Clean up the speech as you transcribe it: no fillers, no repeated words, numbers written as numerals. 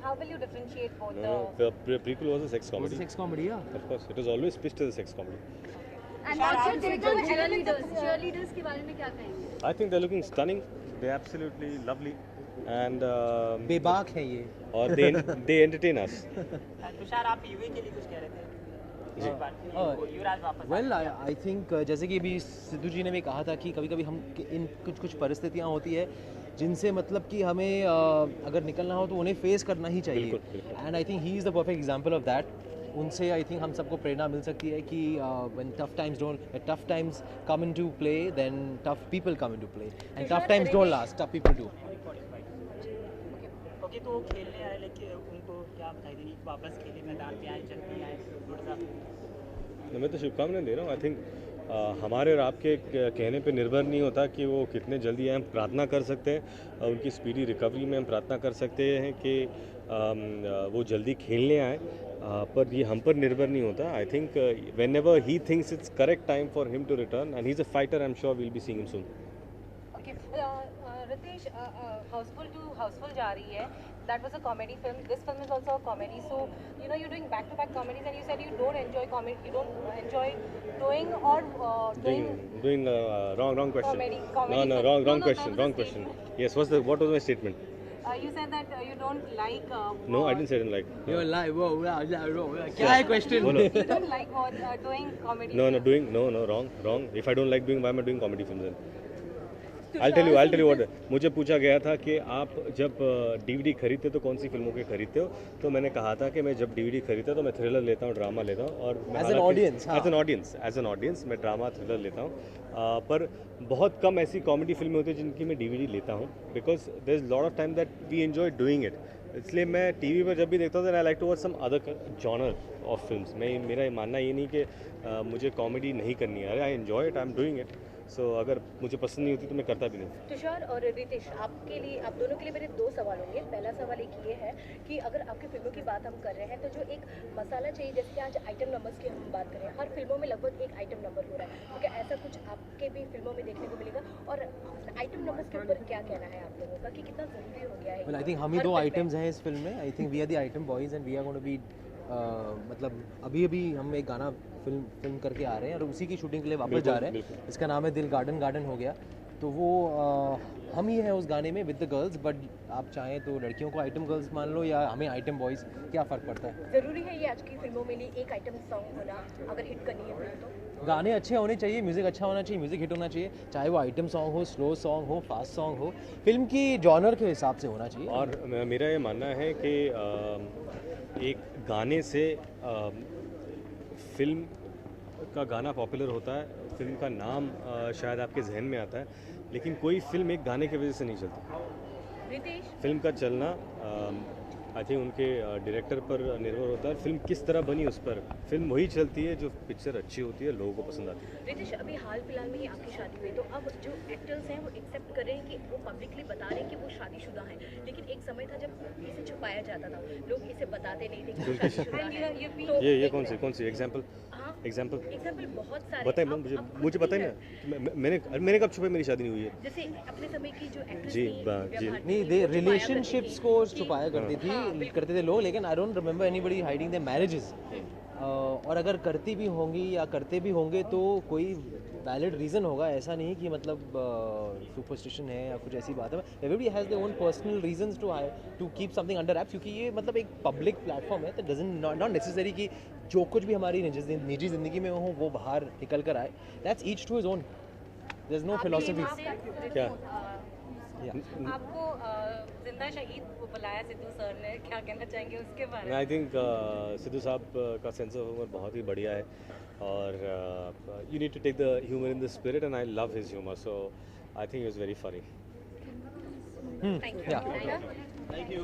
how will you differentiate both No, the prequel was a sex comedy. sex comedy, yeah. Of course, it was always pitched as a sex comedy. And what's your take on cheerleaders के बारे में क्या कहेंगे? I think they're looking stunning. They're absolutely lovely, and बेबाक है ये. और they entertain us. Tushar, आप यूवी के लिए कुछ कह रहे थे? जी. युवराज वापस वेल आई थिंक जैसे कि अभी सिद्धू जी ने भी कहा था कि कभी कभी हम इन कुछ परिस्थितियाँ होती है जिनसे मतलब कि हमें अगर निकलना हो तो उन्हें फेस करना ही चाहिए. And I think he is the perfect example of that. उनसे आई थिंक हम सबको प्रेरणा मिल सकती है कि when tough times come into play, then tough people come into play, and tough times don't last, tough people do. Okay, तो वो खेलने आए, लेकिन उनको क्या बताई देंगे वापस खेले, मैदान पे आए, जल्द में आए, थोड़ा सा. मैं तो शुभकामनाएं दे रहा हूँ. आई थिंक हमारे और आपके कहने पे निर्भर नहीं होता कि वो कितने जल्दी आए. हम प्रार्थना कर सकते हैं उनकी स्पीडी रिकवरी में. हम प्रार्थना कर सकते हैं कि वो जल्दी खेलने आए, पर ये हम पर निर्भर नहीं होता. I think whenever he thinks it's correct time for him to return and he is a fighter. I am sure we'll be seeing him soon. Ritesh, Houseful to Houseful जा रही है. That was a comedy film. This film is also a comedy. So you're doing back-to-back comedies, and you said you don't enjoy comedy. You don't enjoy doing or doing wrong question. Comedy No, film. wrong question. Wrong question. Yes, what was my statement? You said that you don't like. No, I didn't say I didn't like. You're alive. Whoa, क्या है question? बोलो. You don't like doing comedy. No, doing no, wrong. If I don't like doing, why am I doing comedy films then? I'll tell you what. मुझे पूछा गया था कि आप जब DVD खरीदते तो कौन सी फिल्मों के खरीदते हो, तो मैंने कहा था कि मैं जब DVD खरीदता तो मैं थ्रिलर लेता हूँ, ड्रामा लेता हूँ. और एज एन ऑडियंस मैं ड्रामा थ्रिलर लेता हूँ. पर बहुत कम ऐसी कॉमेडी फिल्में होती हैं जिनकी मैं DVD लेता हूँ, because there is lot of time that we enjoy doing it. इसलिए मैं टीवी पर जब भी देखता हूँ, I like to watch some other genre of films. मेरा मानना ये नहीं कि मुझे कॉमेडी नहीं करनी है. I enjoy it, I am doing it. So अगर मुझे पसंद नहीं होती तो मैं करता भी नहीं. तुषार और रितेश, आपके लिए, आप दोनों के लिए मेरे 2 सवाल होंगे. पहला सवाल एक ये है कि अगर आपकी फिल्मों की बात हम कर रहे हैं तो जो एक मसाला चाहिए, जैसे कि आज आइटम नंबर्स की हम बात करें, हर फिल्मों में लगभग एक आइटम नंबर हो रहा है. तो क्या ऐसा कुछ आपके भी फिल्मों में देखने को मिलेगा? और आइटम नंबर्स के ऊपर क्या कहना है आप लोगों का कि कितना ज़रूरी हो गया है? Well, I think हम ही 2 आइटम्स हैं इस फिल्म में. I think we are the item boys and we are going to be मतलब अभी हम एक गाना फिल्म करके आ रहे हैं और उसी की शूटिंग के लिए वापस जा रहे हैं. इसका नाम है दिल गार्डन हो गया. तो वो हम ही हैं उस गाने में विद द गर्ल्स. बट आप चाहें तो लड़कियों को आइटम गर्ल्स मान लो या हमें आइटम बॉयज़, क्या फ़र्क पड़ता है? ज़रूरी है ये आज की फिल्मों में लिए एक आइटम सॉन्ग होना अगर हिट करनी है तो? गाने अच्छे होने चाहिए, म्यूज़िक अच्छा होना चाहिए, म्यूज़िक हिट होना चाहिए, चाहे वो आइटम सॉन्ग हो, स्लो सॉन्ग हो, फास्ट सॉन्ग हो, फिल्म की जॉनर के हिसाब से होना चाहिए. और मेरा ये मानना है कि एक गाने से फिल्म का गाना पॉपुलर होता है, फिल्म का नाम शायद आपके जहन में आता है, लेकिन कोई फिल्म एक गाने की वजह से नहीं चलती. रितेश, फिल्म का चलना आई थिंक उनके डायरेक्टर पर निर्भर होता है. फिल्म किस तरह बनी उस पर. फिल्म वही चलती है जो पिक्चर अच्छी होती है, लोगों को पसंद आती है. रितेश, अभी हाल फिलहाल में ही आपकी शादी हुई, तो अब जो एक्टर्स हैं वो एक्सेप्ट कर रहे हैं कि वो पब्लिकली बता रहे हैं कि वो शादीशुदा हैं. लेकिन एक समय था जब इसे छुपाया जाता था, लोग इसे बताते नहीं थे कि वो शादीशुदा हैं. ये कौन सी एग्जाम्पल बहुत सारे. बताइए मुझे पता ही ना. मैंने कब छुपाई, मेरी शादी नहीं हुई है. जैसे अपने समय की जो एक्ट्रेस जी, थी, नहीं, दे रिलेशनशिप्स को छुपाया करते थे लोग, लेकिन I don't remember anybody hiding their marriages. और अगर करती भी होंगी या करते भी होंगे तो कोई वैलिड रीज़न होगा. ऐसा नहीं कि मतलब सुपरस्टिशन है या कुछ ऐसी बात है. Everybody has their own personal reasons to keep something under wraps, क्योंकि ये मतलब एक पब्लिक प्लेटफॉर्म है. तो डजंट नॉट नेसेसरी कि जो कुछ भी हमारी निजी ज़िंदगी में हो वो बाहर निकल कर आए. That's each to his own. There is no philosophy. क्या आपको जिंदा शहीद बुलाया सिद्धू सर ने, क्या कहना चाहेंगे उसके बारे में? आई थिंक सिद्धू साहब का सेंस ऑफ ह्यूमर बहुत ही बढ़िया है, और you need to take the humour in the spirit, and I love his humour, so I think it was very funny. Thank you. Yeah. Thank you.